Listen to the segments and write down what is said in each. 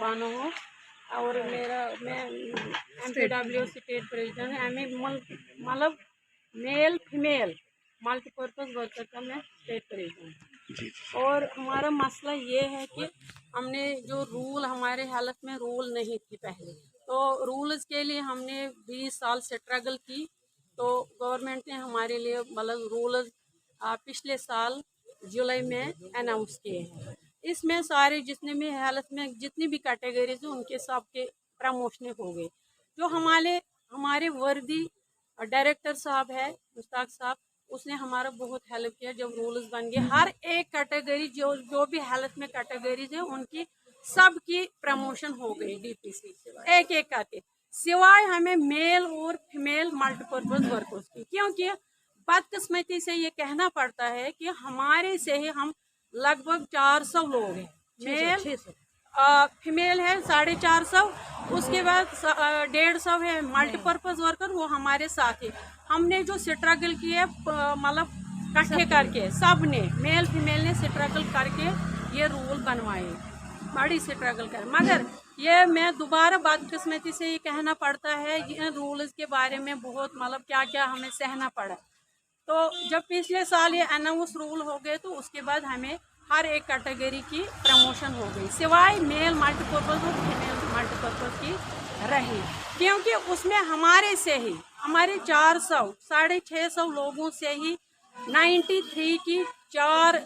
बानो हूँ और मैं MPW स्टेट प्रेसिडेंट है। मतलब मेल फीमेल मल्टीपर्पज़ वर्कर का मैं स्टेट प्रेसिडेंट। और हमारा मसला ये है कि हमने जो रूल हमारे हेल्थ में रूल नहीं थी पहले, तो रूल्स के लिए हमने 20 साल से स्ट्रगल की। तो गवर्नमेंट ने हमारे लिए मतलब रूल्स पिछले साल जुलाई में अनाउंस किए हैं। इसमें सारे जितने भी हेल्थ में जितनी भी कैटेगरीज हैं उनके सब के प्रमोशन हो गए। जो हमारे वर्दी डायरेक्टर साहब है मुश्ताक साहब, उसने हमारा बहुत हेल्प किया। जब रूल्स बन गए हर एक कैटेगरी जो भी हेल्थ में कैटेगरीज है उनकी सबकी प्रमोशन हो गई DPC एक एक करके, सिवाय हमें मेल और फीमेल मल्टीपर्पज वर्कर्स की। क्योंकि बदकिस्मती से ये कहना पड़ता है कि हमारे से ही हम लगभग 400 लोग हैं, मेल फीमेल है 450, उसके बाद 150 है मल्टीपर्पज वर्कर, वो हमारे साथ है। हमने जो स्ट्रगल किए मतलब इकट्ठे करके सब ने मेल फीमेल ने स्ट्रगल करके ये रूल बनवाए, बड़ी स्ट्रगल कर। मगर ये मैं दोबारा बदकिस्मती से ये कहना पड़ता है इन रूल्स के बारे में बहुत मतलब क्या क्या हमें सहना पड़ा। तो जब पिछले साल ये अनाउंस रूल हो गए तो उसके बाद हमें हर एक कैटेगरी की प्रमोशन हो गई, सिवाय मेल मल्टीपर्पज और फीमेल मल्टीपर्पज की रही। क्योंकि उसमें हमारे से ही हमारे 400-650 लोगों से ही 93 की 4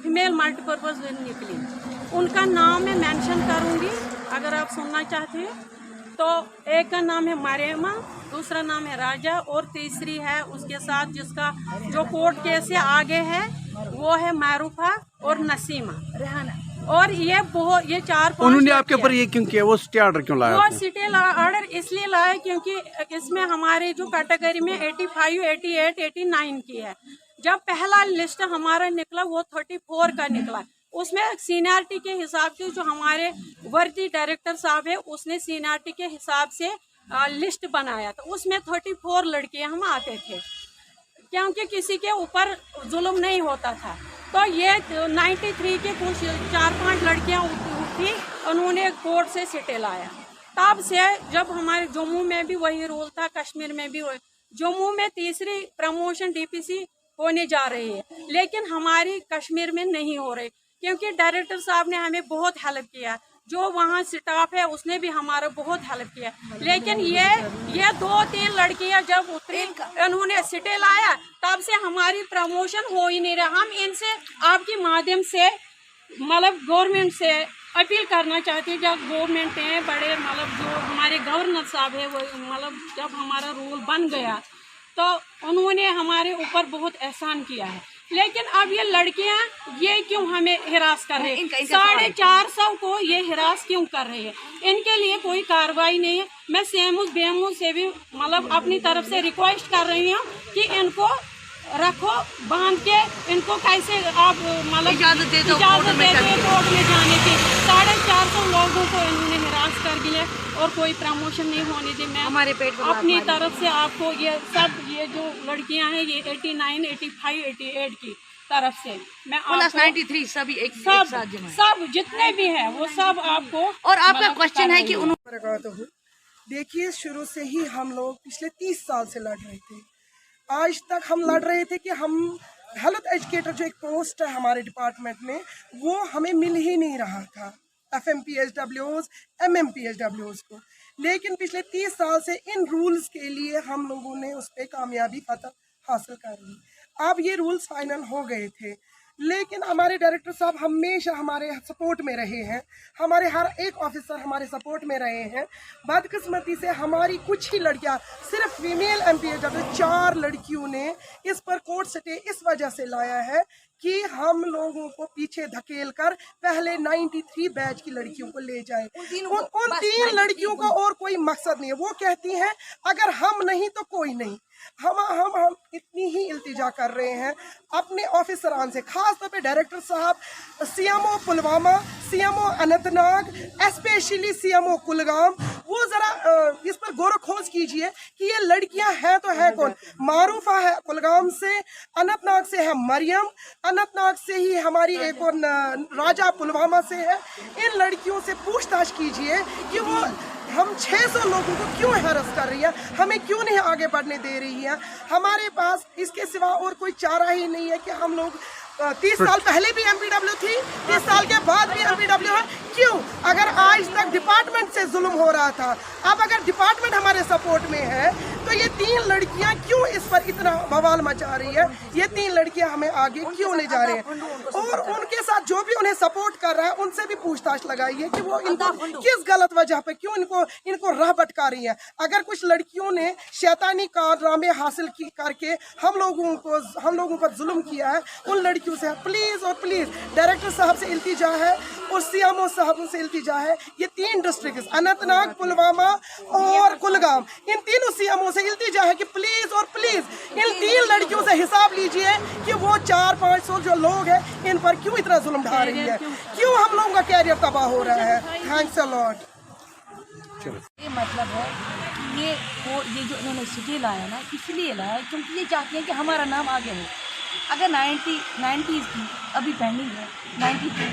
फीमेल मल्टीपर्पज निकली। उनका नाम मैं मेंशन करूंगी अगर आप सुनना चाहते हैं। तो एक का नाम है मरियमा, दूसरा नाम है राजा और तीसरी है उसके साथ जिसका जो कोर्ट केस से आगे है वो है मारूफा और नसीमा रेहाना। और ये 4-5 उन्होंने आपके ऊपर ये क्यों किया, वो स्टे ऑर्डर क्यों लाया? वो स्टे ऑर्डर इसलिए लाया क्योंकि इसमें हमारे जो कैटेगरी में 85, 88, 89 की है। जब पहला लिस्ट हमारा निकला वो 34 का निकला। उसमें सीनियरिटी के हिसाब से जो हमारे वर्दी डायरेक्टर साहब है उसने सीनियरिटी के हिसाब से लिस्ट बनाया था। उसमें 34 लड़कियां हम आते थे क्योंकि किसी के ऊपर जुल्म नहीं होता था। तो ये 93 के कुछ 4-5 लड़कियां उठी, उन्होंने कोर्ट से सिटे लाया। तब से जब हमारे जम्मू में भी वही रूल था, कश्मीर में भी वही। जम्मू में तीसरी प्रमोशन DPC होने जा रही है, लेकिन हमारी कश्मीर में नहीं हो रही क्योंकि डायरेक्टर साहब ने हमें बहुत हेल्प किया। जो वहाँ स्टाफ है उसने भी हमारा बहुत हेल्प किया। लेकिन ये 2-3 लड़कियां जब उतरी उन्होंने सिटे लाया तब से हमारी प्रमोशन हो ही नहीं रहा। हम इनसे आपके माध्यम से मतलब गवर्नमेंट से अपील करना चाहते हैं, जब गवर्नमेंट है बड़े मतलब जो हमारे गवर्नर साहब है वो मतलब जब हमारा रूल बन गया तो उन्होंने हमारे ऊपर बहुत एहसान किया है। लेकिन अब ये लड़कियां ये क्यों हमें हिरास कर रही है? 450 को ये हिरास क्यों कर रही है? इनके लिए कोई कार्रवाई नहीं है। मैं सेमूस बेमूस से भी मतलब अपनी तरफ से रिक्वेस्ट कर रही हूँ कि इनको रखो बांध के, इनको कैसे आप मतलब इजाजत दे दो कोर्ट में जाने की। 450 लोगों को इन्होंने हिरास कर दिया और कोई प्रमोशन नहीं होने दी। मैं हमारे पेट अपनी तरफ से आपको ये सब ये जो लड़कियां हैं ये 89, 85, 88 की तरफ से मैं आपको 93 सभी एक सब जितने भी हैं वो सब आपको। और आपका क्वेश्चन है कि उन्होंने देखिए शुरू से ही हम लोग पिछले 30 साल से लड़ रहे थे। आज तक हम लड़ रहे थे कि हम हेल्थ एजुकेटर जो एक पोस्ट है हमारे डिपार्टमेंट में वो हमें मिल ही नहीं रहा था, FMPHWs, MMPHWs को। लेकिन पिछले 30 साल से इन रूल्स के लिए हम लोगों ने उस पर कामयाबी फतह हासिल कर ली। अब ये रूल्स फाइनल हो गए थे, लेकिन हमारे डायरेक्टर साहब हमेशा हमारे सपोर्ट में रहे हैं, हमारे हर एक ऑफिसर हमारे सपोर्ट में रहे हैं। बदकिस्मती से हमारी कुछ ही लड़कियां, सिर्फ फीमेल MPHW 4 लड़कियों ने इस पर कोर्ट स्टे इस वजह से लाया है कि हम लोगों को पीछे धकेल कर पहले 93 बैच की लड़कियों को ले जाए। उन 3 लड़कियों का और कोई मकसद नहीं है। वो कहती हैं अगर हम नहीं तो कोई नहीं। हम इतनी ही इल्तिजा कर रहे हैं अपने ऑफिसरान से, खास तौर पे डायरेक्टर साहब, CMO Pulwama, CMO Anantnag, specially CMO Kulgam, वो ज़रा इस पर गौर खोज कीजिए कि ये लड़कियां हैं तो है कौन। मारूफा है कुलगाम से, अनंतनाग से है मरियम, अनंतनाग से ही हमारी एक और राजा पुलवामा से है। इन लड़कियों से पूछताछ कीजिए कि वो हम 600 लोगों को क्यों हैरस कर रही है, हमें क्यों नहीं आगे बढ़ने दे रही है। हमारे पास इसके सिवा और कोई चारा ही नहीं है कि हम लोग 30 साल पहले भी MPW थी, 30 साल के बाद भी MPW है। क्यों? अगर आज तक डिपार्टमेंट से जुल्म हो रहा था, अब अगर डिपार्टमेंट हमारे सपोर्ट में है तो ये 3 लड़कियां क्यों इस पर इतना बवाल मचा रही है, ये 3 लड़कियां हमें आगे क्यों ले जा रहे हैं। और उनके साथ जो भी उन्हें सपोर्ट कर रहा है उनसे भी पूछताछ लगाइए कि वो इनको किस गलत वजह पे क्यों इनको राह भटका रही है। अगर कुछ लड़कियों ने शैतानी कारनामे हासिल करके हम लोगों पर जुल्म किया है, उन लड़कियों से प्लीज और प्लीज डायरेक्टर साहब से इल्तिजा है और सीएमओ साहब से इल्तिजा है। ये 3 डिस्ट्रिक्ट अनंतनाग, पुलवामा और कुलगाम, इन तीनों सीएमओ से इल्तिजा है कि प्लीज और प्लीज इन 3 लड़कियों से हिसाब लीजिए कि वो 400-500 जो लोग हैं इन पर क्यों इतना जुल्म ढा रही है, क्यों हम लोगों का कैरियर तबाह हो रहा है। Thanks a lot. ये मतलब है कि ये जो इन्होंने सिटी लाया ना, इसलिए लाया क्योंकि ये चाहते हैं कि हमारा नाम आगे हो। अगर 90s की अभी पेंडिंग है, 92,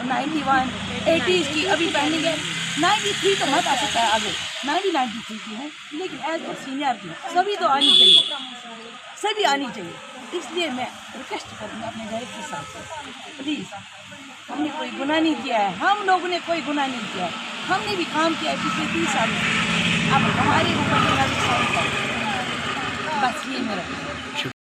91, 80s की अभी पेंडिंग है, 93 तो मत आ सकता है आगे, 93 की है, लेकिन एज ए सीनियर की सभी तो आनी चाहिए, सभी आनी चाहिए। इसलिए मैं रिक्वेस्ट करूँगा अपने डायरेक्टर साहब से, प्लीज़, हमने कोई गुनाह नहीं किया है, हम लोगों ने कोई गुनाह नहीं किया है, हमने भी काम किया है पिछले 30 साल में, अब हमारे ऊपर बस ये मेरा